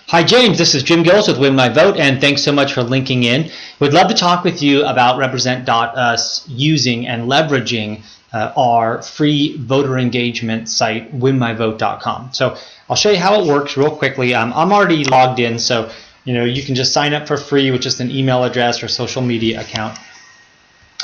Hi James, this is Jim Gillis with Win My Vote, and thanks so much for linking in. We'd love to talk with you about Represent.us using and leveraging our free voter engagement site, winmyvote.com. So I'll show you how it works real quickly. I'm already logged in, so you can just sign up for free with just an email address or social media account.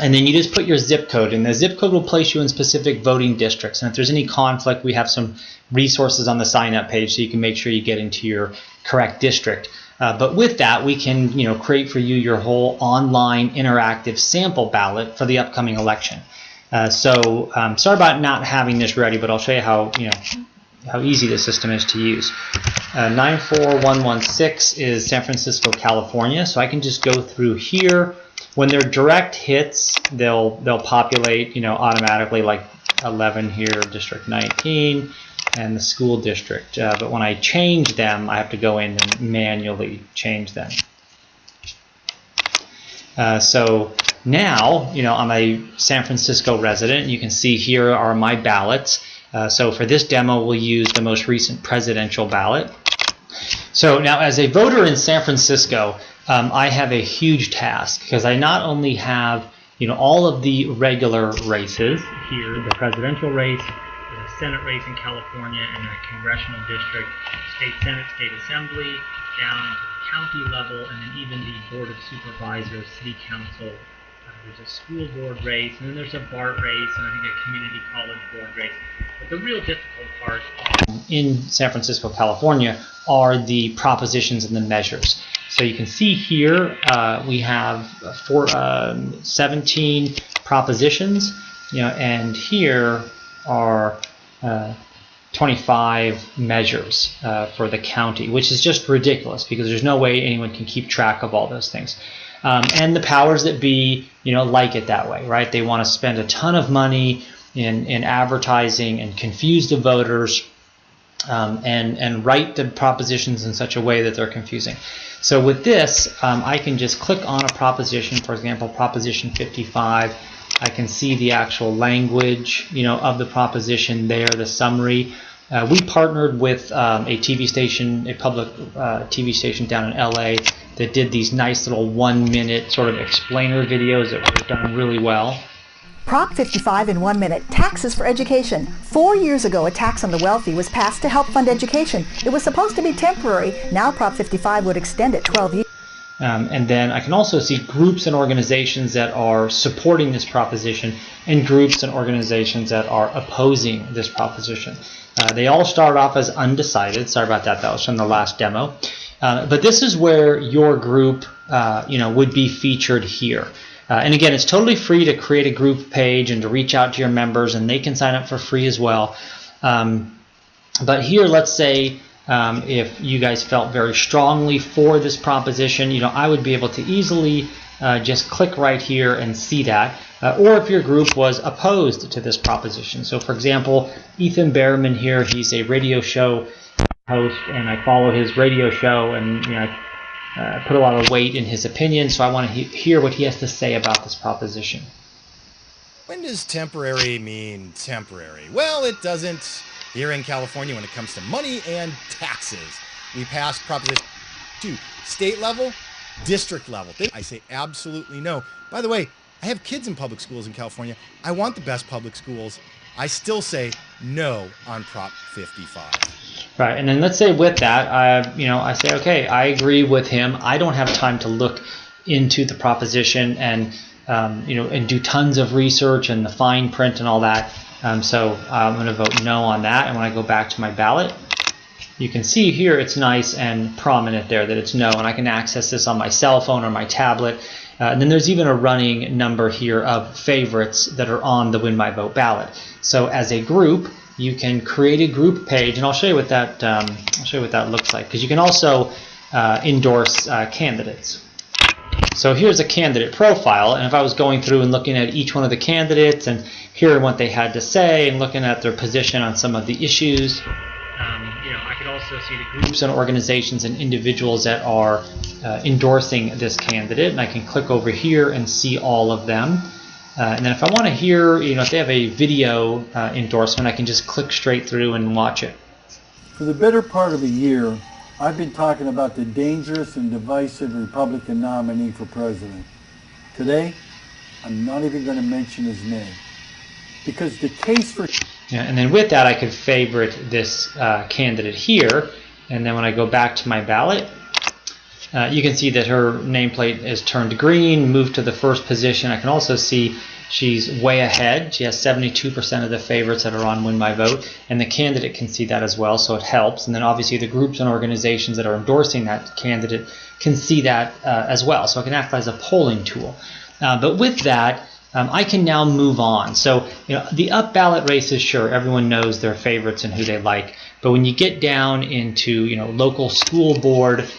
And then you just put your zip code, and the zip code will place you in specific voting districts. And if there's any conflict, we have some resources on the sign up page so you can make sure you get into your correct district. But with that, we can create for you your whole online interactive sample ballot for the upcoming election. Sorry about not having this ready, but I'll show you how easy the system is to use. 94116 is San Francisco, California. So I can just go through here. When they're direct hits, they'll populate automatically, like 11 here, District 19, and the school district. But when I change them, I have to go in and manually change them. So now, I'm a San Francisco resident. You can see here are my ballots. So for this demo, we'll use the most recent presidential ballot. So now, as a voter in San Francisco, I have a huge task, because I not only have all of the regular races here, the presidential race, the Senate race in California, and the congressional district, state Senate, state assembly, down into the county level, and then even the board of supervisors, city council. There's a school board race, and then there's a BART race, and I think a community college board race. But the real difficult part in San Francisco, California, are the propositions and the measures. So you can see here we have 17 propositions, and here are 25 measures for the county, which is just ridiculous because there's no way anyone can keep track of all those things. And the powers that be, like it that way, right? They want to spend a ton of money in advertising and confuse the voters and write the propositions in such a way that they're confusing. So with this, I can just click on a proposition, for example, Proposition 55. I can see the actual language, of the proposition there, the summary. We partnered with a TV station, a public TV station down in LA that did these nice little 1-minute sort of explainer videos that were done really well. Prop 55 in 1 minute, taxes for education. 4 years ago, a tax on the wealthy was passed to help fund education. It was supposed to be temporary. Now Prop 55 would extend it 12 years. And then I can also see groups and organizations that are supporting this proposition and groups and organizations that are opposing this proposition. They all start off as undecided. Sorry about that. That was from the last demo. But this is where your group, would be featured here. And again, it's totally free to create a group page and to reach out to your members, and they can sign up for free as well. But here, let's say if you guys felt very strongly for this proposition, I would be able to easily just click right here and see that. Or if your group was opposed to this proposition. So for example, Ethan Behrman here, he's a radio show host, and I follow his radio show, and put a lot of weight in his opinion, so I want to hear what he has to say about this proposition. When does temporary mean temporary? Well, it doesn't here in California when it comes to money and taxes. We passed Proposition 2, state level, district level. I say absolutely no. By the way, I have kids in public schools in California. I want the best public schools. I still say no on Prop 55. Right, and then let's say with that, I say, okay, I agree with him. I don't have time to look into the proposition and and do tons of research and the fine print and all that. So I'm going to vote no on that. And when I go back to my ballot, you can see here it's nice and prominent there that it's no, and I can access this on my cell phone or my tablet. And then there's even a running number here of favorites that are on the Win My Vote ballot. So as a group, you can create a group page, and I'll show you what that looks like, because you can also endorse candidates. So here's a candidate profile, and if I was going through and looking at each one of the candidates and hearing what they had to say and looking at their position on some of the issues, I could also see the groups and organizations and individuals that are endorsing this candidate, and I can click over here and see all of them. And then if I want to hear, if they have a video endorsement, I can just click straight through and watch it. For the better part of a year, I've been talking about the dangerous and divisive Republican nominee for president. Today, I'm not even going to mention his name. Because the case for... Yeah, and then with that, I could favorite this candidate here. And then when I go back to my ballot, you can see that her nameplate is turned green, moved to the first position. I can also see she's way ahead. She has 72% of the favorites that are on Win My Vote, and the candidate can see that as well, so it helps. And then obviously the groups and organizations that are endorsing that candidate can see that as well, so it can act as a polling tool. But with that, I can now move on. So the up ballot races, sure, everyone knows their favorites and who they like, but when you get down into local school board,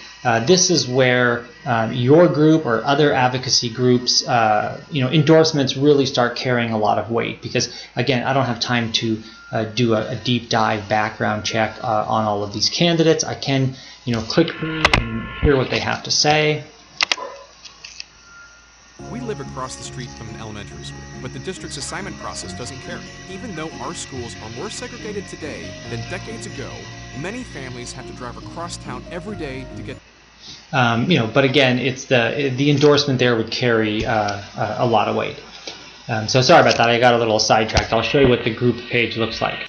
this is where your group or other advocacy groups, endorsements really start carrying a lot of weight, because again, I don't have time to do a deep dive background check on all of these candidates. I can click through and hear what they have to say. We live across the street from an elementary school, but the district's assignment process doesn't care. Even though our schools are more segregated today than decades ago, many families have to drive across town every day to get... but again, it's the endorsement there would carry a lot of weight. So sorry about that, I got a little sidetracked. I'll show you what the group page looks like.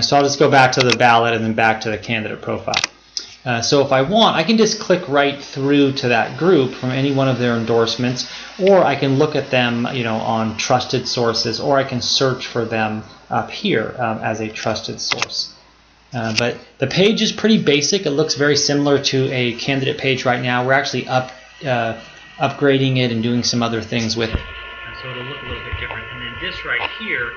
So I'll just go back to the ballot and then back to the candidate profile. So if I want, I can just click right through to that group from any one of their endorsements, or I can look at them on trusted sources, or I can search for them up here as a trusted source. But the page is pretty basic. It looks very similar to a candidate page right now. We're actually upgrading it and doing some other things with it. So it'll look a little bit different. And then this right here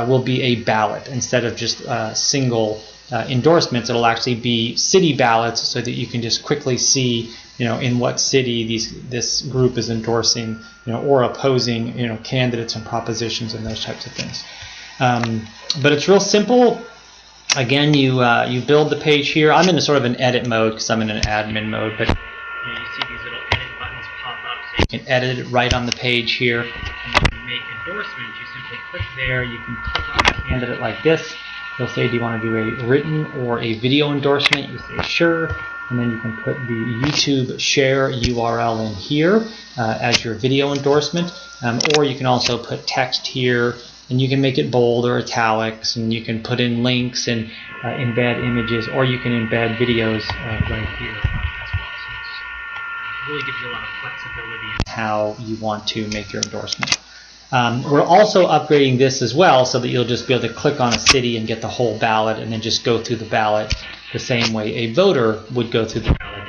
will be a ballot instead of just single endorsements. It'll actually be city ballots, so that you can just quickly see in what city this group is endorsing or opposing candidates and propositions and those types of things. But it's real simple. Again, you build the page here. I'm in a sort of an edit mode because I'm in an admin mode, but you see these little edit buttons pop up, so you can edit it right on the page here. And when you make endorsements, you simply click there. You can click on a candidate like this. They'll say, do you want to do a written or a video endorsement? You say sure, and then you can put the YouTube share URL in here as your video endorsement, or you can also put text here, and you can make it bold or italics, and you can put in links and embed images, or you can embed videos right here as well. So it really gives you a lot of flexibility in how you want to make your endorsement. We're also upgrading this as well, so that you'll just be able to click on a city and get the whole ballot, and then just go through the ballot the same way a voter would go through the ballot.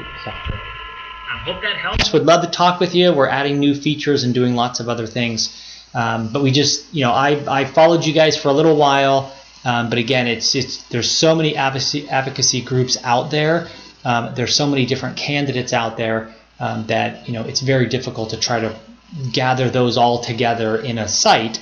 Hope that helps. Would love to talk with you. We're adding new features and doing lots of other things. But we just, I followed you guys for a little while, but again, there's so many advocacy groups out there. There's so many different candidates out there that it's very difficult to try to gather those all together in a site,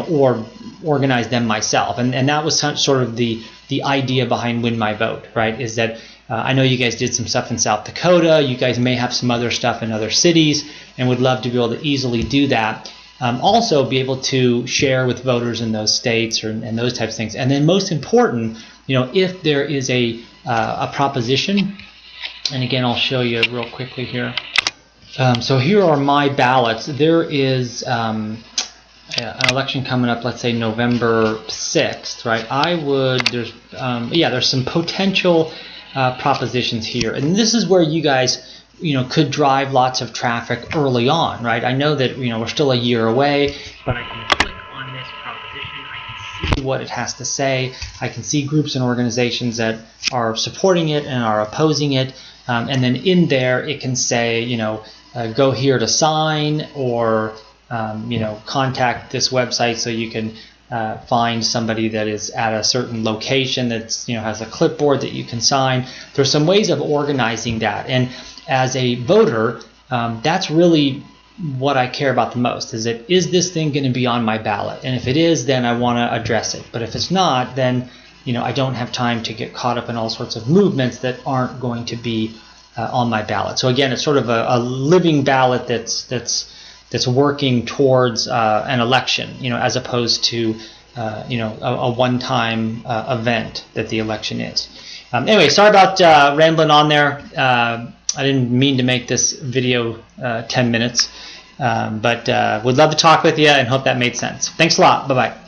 or organize them myself. And that was sort of the idea behind Win My Vote, right? Is that I know you guys did some stuff in South Dakota. You guys may have some other stuff in other cities, and would love to be able to easily do that. Also be able to share with voters in those states and those types of things. And then most important, if there is a proposition, and again, I'll show you real quickly here. So here are my ballots. There is an election coming up, let's say November 6th, right? There's some potential propositions here. And this is where you guys could drive lots of traffic early on, right? I know that we're still a year away, but I can click on this proposition. I can see what it has to say. I can see groups and organizations that are supporting it and are opposing it, and then in there it can say, go here to sign, or contact this website so you can find somebody that is at a certain location that's has a clipboard that you can sign. There's some ways of organizing that, and as a voter, that's really what I care about the most. Is this thing going to be on my ballot? And if it is, then I want to address it. But if it's not, then I don't have time to get caught up in all sorts of movements that aren't going to be on my ballot. So again, it's sort of a living ballot that's working towards an election, as opposed to a one-time event that the election is. Anyway, sorry about rambling on there. I didn't mean to make this video 10 minutes, but would love to talk with you and hope that made sense. Thanks a lot. Bye-bye.